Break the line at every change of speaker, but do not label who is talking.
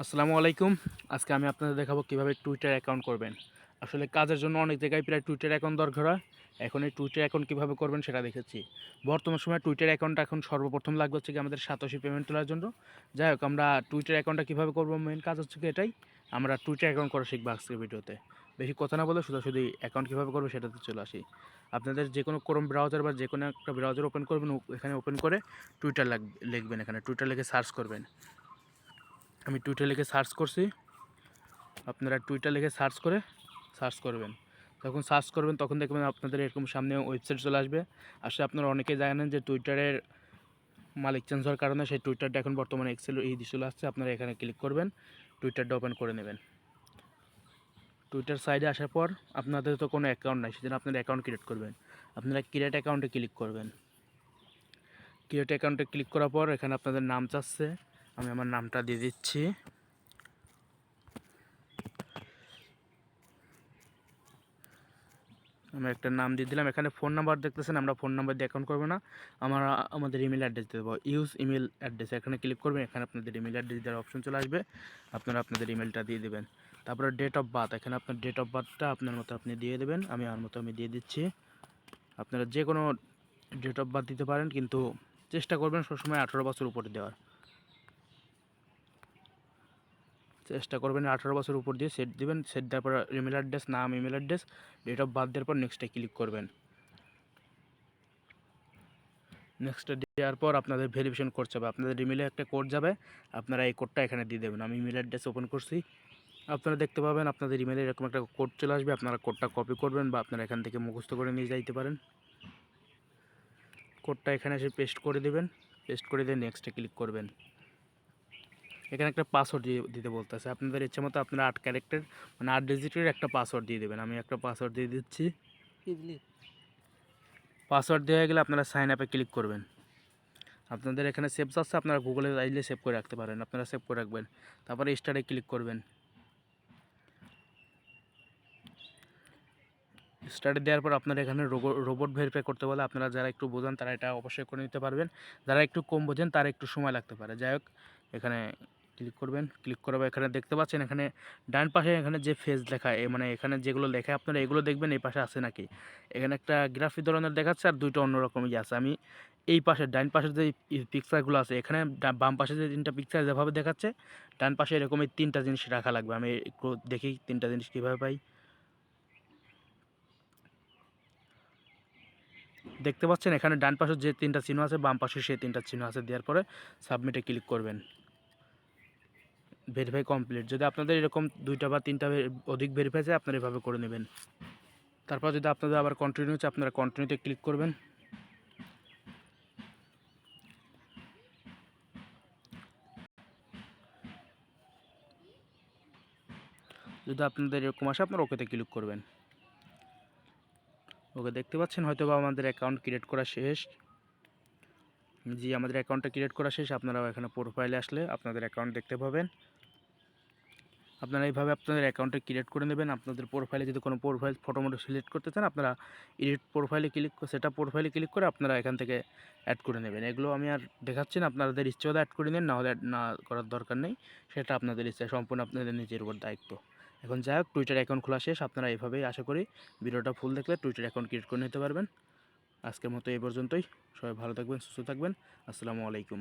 আসসালামু আলাইকুম। আজকে আমি আপনাদের দেখাবো কিভাবে টুইটার অ্যাকাউন্ট করবেন। আসলে কাজের জন্য অনেক জায়গায় প্রায় টুইটার অ্যাকাউন্ট দরকার হয়। এখন এই টুইটার অ্যাকাউন্ট কিভাবে করবেন সেটা দেখাচ্ছি। বর্তমান সময়ে টুইটার অ্যাকাউন্টটা এখন সর্বপ্রথম লাগবে হচ্ছে কি আমাদের সাতোশি পেমেন্ট তোলার জন্য। যাই হোক, আমরা টুইটার অ্যাকাউন্টটা কিভাবে করব, মেইন কাজ হচ্ছে কি এটাই। আমরা টুইটার অ্যাকাউন্ট করা শিখবো আজকের ভিডিওতে। বেশি কথা না বলে সোজাসুজি অ্যাকাউন্ট কীভাবে করবো সেটাতে চলে আসি। আপনাদের যে কোনো ক্রোম ব্রাউজার বা যে কোনো একটা ব্রাউজার ওপেন করবেন, এখানে ওপেন করে টুইটার লিখবেন, এখানে টুইটার লিখে সার্চ করবেন। আমি টুইটার লিখে সার্চ করছি। আপনারা টুইটার লিখে সার্চ করবেন। যখন সার্চ করবেন তখন দেখবেন আপনাদের এরকম সামনে ওয়েবসাইট চলে আসবে। আসলে আপনারা অনেকেই জানেন যে টুইটারের মালিক চেঞ্জ হওয়ার কারণে সেই টুইটারটা এখন বর্তমানে এক্সেল এই চলে আসছে। আপনারা এখানে ক্লিক করবেন, টুইটারটা ওপেন করে নেবেন। টুইটার সাইডে আসার পর আপনাদের তো কোনো অ্যাকাউন্ট নাই, সেজন্য আপনারা অ্যাকাউন্ট ক্রিয়েট করবেন। আপনারা ক্রিয়েট অ্যাকাউন্টে ক্লিক করবেন। ক্রিয়েট অ্যাকাউন্টে ক্লিক করার পর এখানে আপনাদের নাম চাচ্ছে, আমি আমার নামটা দিয়ে দিচ্ছি। আমি একটা নাম দিয়ে দিলাম। এখানে ফোন নাম্বার দেখতেছেন, আমরা ফোন নাম্বার দিয়ে অ্যাকাউন্ট করবো না, আমাদের ইমেল অ্যাড্রেস দেবো। ইউজ ইমেল অ্যাড্রেস, এখানে ক্লিক করবেন। এখানে আপনাদের ইমেল অ্যাড্রেস দেওয়ার অপশন চলে আসবে। আপনারা আপনাদের ইমেলটা দিয়ে দেবেন। তারপরে ডেট অফ বার্থ, এখানে আপনার ডেট অফ বার্থটা আপনার মতো আপনি দিয়ে দেবেন। আমি আমার মতো দিয়ে দিচ্ছি। আপনারা যে কোনো ডেট অফ বার্থ দিতে পারেন, কিন্তু চেষ্টা করবেন সবসময় 18 বছর উপরে দেওয়ার। চেষ্টা করবেন 18 বছর উপর দিয়ে সেট দিবেন। সেট দেওয়ার পর ইমেল অ্যাড্রেস, নাম, email address, date of birth দেওয়ার পর নেক্সটে ক্লিক করবেন। নেক্সট দেওয়ার পর আপনাদের ভেরিফিকেশন কোড যাবে, আপনাদের ইমেলে একটা কোড যাবে, আপনারা এই কোডটা এখানে দিয়ে দেবেন। আমি ইমেল অ্যাড্রেস ওপেন করছি। আপনারা দেখতে পাবেন আপনাদের ইমেলে এরকম একটা কোড চলে আসবে। আপনারা কোডটা কপি করবেন বা আপনারা এখান থেকে মুখস্থ করে নিয়ে যাইতে পারেন। কোডটা এখানে এসে পেস্ট করে দেবেন। পেস্ট করে দিয়ে নেক্সটে ক্লিক করবেন। এখানে একটা পাসওয়ার্ড দিতে বলতেছে, আপনাদের ইচ্ছে মতো আপনারা 8 ক্যারেক্টার মানে 8 ডিজিটের একটা পাসওয়ার্ড দিয়ে দেবেন। আমি একটা পাসওয়ার্ড দিয়ে দিচ্ছি। পাসওয়ার্ড দেওয়া হয়ে গেলে আপনারা সাইন আপে ক্লিক করবেন। আপনাদের এখানে সেভ আছে, আপনারা গুগলে চাইলে সেভ করে রাখতে পারেন, আপনারা সেভ করে রাখবেন। তারপরে স্টার্টে ক্লিক করবেন। স্টার্টে দেওয়ার পর আপনারা এখানে রোবট ভেরিফাই করতে বলে, আপনারা যারা একটু বোঝেন তারা এটা অবশ্যই করে নিতে পারবেন, যারা একটু কম বোঝেন তারা একটু সময় লাগতে পারে। যাই হোক, এখানে ক্লিক করবেন। ক্লিক করার পর এখানে দেখতে পাচ্ছেন এখানে ডান পাশে এখানে যে ফেজ লেখা, মানে এখানে যেগুলো লেখা আপনারা এগুলো দেখবেন এই পাশে আছে নাকি। এখানে একটা গ্রাফি ধরনের দেখাচ্ছে আর দুইটা অন্যরকম আছে। আমি এই পাশে ডান পাশে যে পিকচারগুলো আছে, এখানে বাম পাশে যে 3টা পিকচার যেভাবে দেখাচ্ছে, ডান পাশে এরকম এই 3টা জিনিস রাখা লাগবে। আমি একটু দেখি 3টা জিনিস কীভাবে পাই। দেখতে পাচ্ছেন এখানে ডান পাশে যে 3টা চিহ্ন আছে, বাম পাশে সেই 3টা চিহ্ন আছে। দেওয়ার পরে সাবমিটে ক্লিক করবেন। Verify complete. যদি আপনাদের এরকম 2টা বা 3টা অধিক ভেরিফাই চাই, আপনারা এভাবে করে নেবেন। তারপর যদি আপনাদের আবার কন্টিনিউ চাই, আপনারা কন্টিনিউতে ক্লিক করবেন। যদি আপনাদের এরকম আসে, আপনারা ওকেতে ক্লিক করবেন। ওকে, দেখতে পাচ্ছেন হয়তো বা আমাদের অ্যাকাউন্ট ক্রিয়েট করা শেষ। জি, আমাদের অ্যাকাউন্টটা ক্রিয়েট করা শেষ। আপনারাও এখানে প্রোফাইলে আসলে আপনাদের অ্যাকাউন্ট দেখতে পাবেন। আপনারা এইভাবে আপনাদের অ্যাকাউন্টটা ক্রিয়েট করে নেবেন। আপনাদের প্রোফাইলে যদি কোনো প্রোফাইল ফটো মটো সিলেক্ট করতে চান, আপনারা এডিট প্রোফাইলে ক্লিক সেটা প্রোফাইলে ক্লিক করে আপনারা এখান থেকে অ্যাড করে নেবেন। এগুলো আমি আর দেখাচ্ছি না, আপনাদের ইচ্ছে হলে অ্যাড করে নেন, না হলে অ্যাড না করার দরকার নেই। সেটা আপনাদের ইচ্ছা, সম্পূর্ণ আপনাদের নিজের উপর দায়িত্ব। এখন যাই হোক, টুইটার অ্যাকাউন্ট খোলা শেষ। আপনারা এইভাবেই আশা করি ভিডিওটা ফুল দেখলে টুইটার অ্যাকাউন্ট ক্রিয়েট করে নিতে পারবেন। আজকের মতো এই পর্যন্তই। সবাই ভালো থাকবেন, সুস্থ থাকবেন। আসসালামু আলাইকুম।